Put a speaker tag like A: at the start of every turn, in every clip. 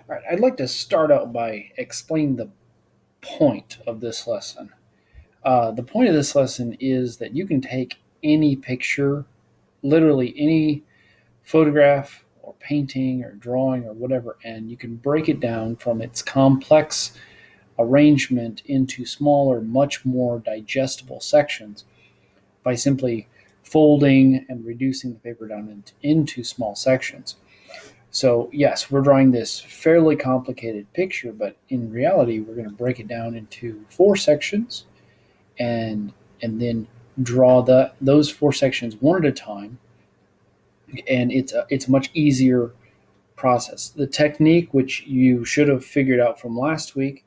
A: All right, I'd like to start out by explaining the point of this lesson. The point of this lesson is that you can take any picture, literally any photograph or painting or drawing or whatever, and you can break it down from its complex arrangement into smaller, much more digestible sections by simply folding and reducing the paper down into small sections. So, yes, we're drawing this fairly complicated picture, but in reality, we're going to break it down into four sections and then draw those four sections one at a time, and it's a much easier process. The technique, which you should have figured out from last week,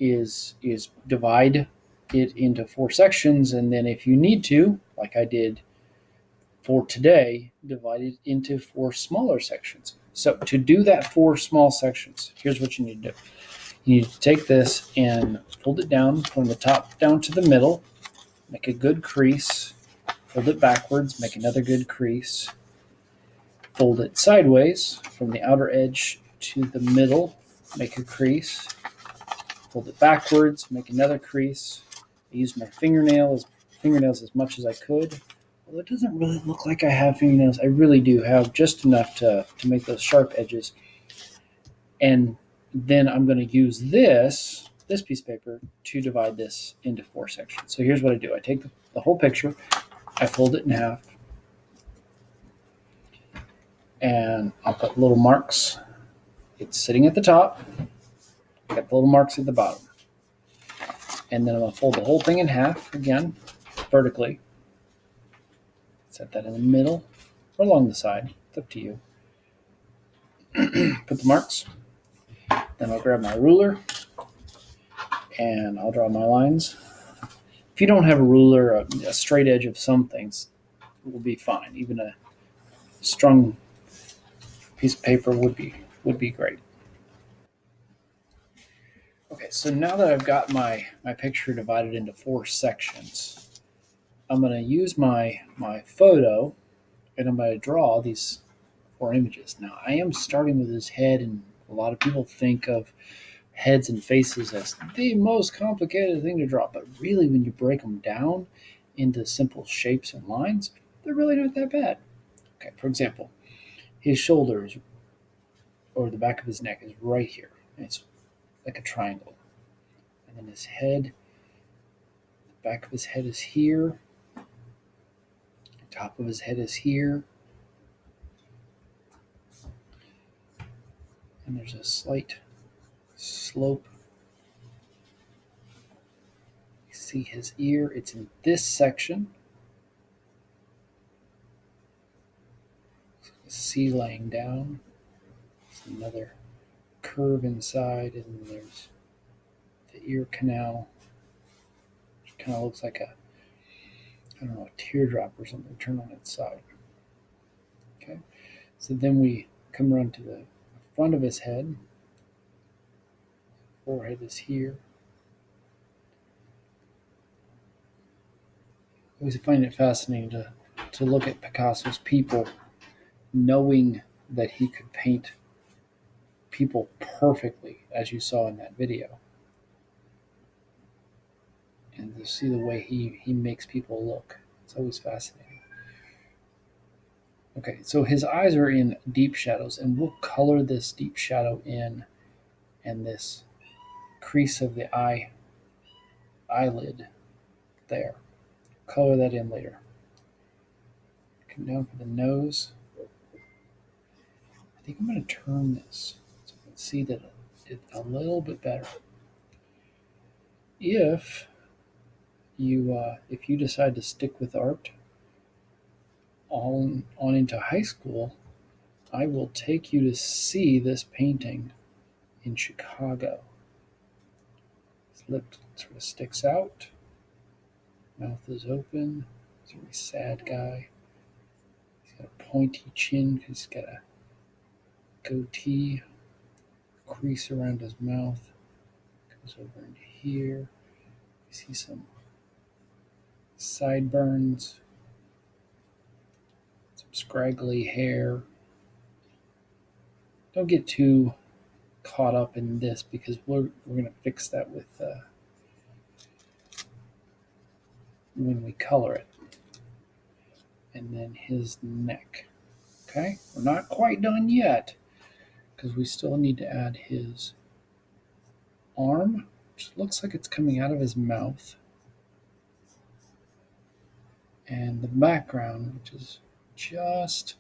A: is divide it into four sections, and then if you need to, like I did for today, divide it into four smaller sections. So to do that four small sections, here's what you need to do. You need to take this and fold it down from the top down to the middle, make a good crease, fold it backwards, make another good crease, fold it sideways from the outer edge to the middle, make a crease, fold it backwards, make another crease. I used my fingernails as much as I could. Well, it doesn't really look like I have fingernails. I really do have just enough to make those sharp edges. And then I'm going to use this piece of paper to divide this into four sections. So here's what I do. I take the whole picture, I fold it in half, and I'll put little marks. It's sitting at the top, got the little marks at the bottom. And then I'm going to fold the whole thing in half again, vertically. Set that in the middle or along the side. It's up to you. Put the marks. Then I'll grab my ruler and I'll draw my lines. If you don't have a ruler, a straight edge of some things will be fine. Even a strung piece of paper would be great. Okay, so now that I've got my picture divided into four sections, I'm going to use my photo and I'm going to draw these four images. Now, I am starting with his head, and a lot of people think of heads and faces as the most complicated thing to draw, but really, when you break them down into simple shapes and lines, they're really not that bad. Okay, for example, his shoulders or the back of his neck is right here. It's like a triangle. And then his head, the back of his head is here, the top of his head is here, and there's a slight slope. You see his ear, it's in this section. C laying down. There's another curve inside, and there's the ear canal, which kind of looks like a teardrop or something turned on its side. Okay, so then we come around to the front of his head. Forehead is here. I always find it fascinating to look at Picasso's people, knowing that he could paint people perfectly, as you saw in that video, and to see the way he makes people look. It's always fascinating. Okay, so his eyes are in deep shadows, and we'll color this deep shadow in and this crease of the eyelid there. Color that in later. Come down for the nose. I think I'm going to turn this so you can see that it a little bit better. If you decide to stick with art on into high school, I will take you to see this painting in Chicago. His lip sort of sticks out, mouth is open. He's a really sad guy. He's got a pointy chin because he's got a goatee, crease around his mouth, goes over into here. You see some sideburns, some scraggly hair. Don't get too caught up in this because we're going to fix that with when we color it. And then his neck. Okay, we're not quite done yet because we still need to add his arm, which looks like it's coming out of his mouth, and the background, which is just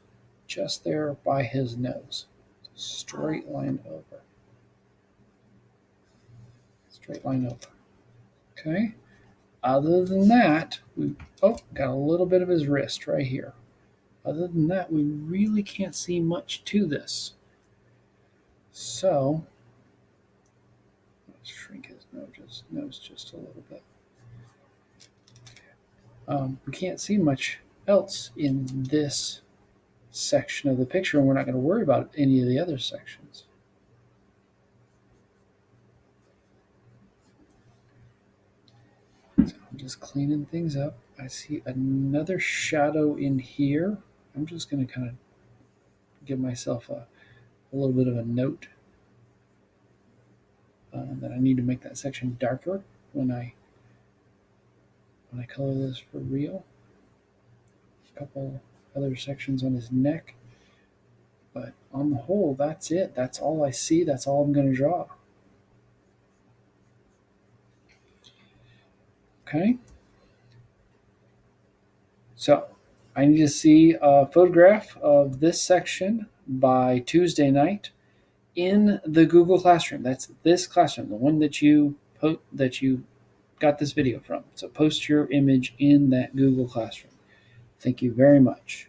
A: there by his nose. Straight line over. Straight line over. Okay. Other than that, we got a little bit of his wrist right here. Other than that, we really can't see much to this. So let's shrink his nose just a little bit. We can't see much else in this section of the picture, and we're not going to worry about any of the other sections. So I'm just cleaning things up. I see another shadow in here. I'm just going to kind of give myself a little bit of a note that I need to make that section darker when I color this for real. A couple other sections on his neck, but on the whole, that's it. That's all I see. That's all I'm going to draw. Okay. So I need to see a photograph of this section by Tuesday night in the Google Classroom. That's this classroom, the one that you got this video from. So post your image in that Google Classroom. Thank you very much.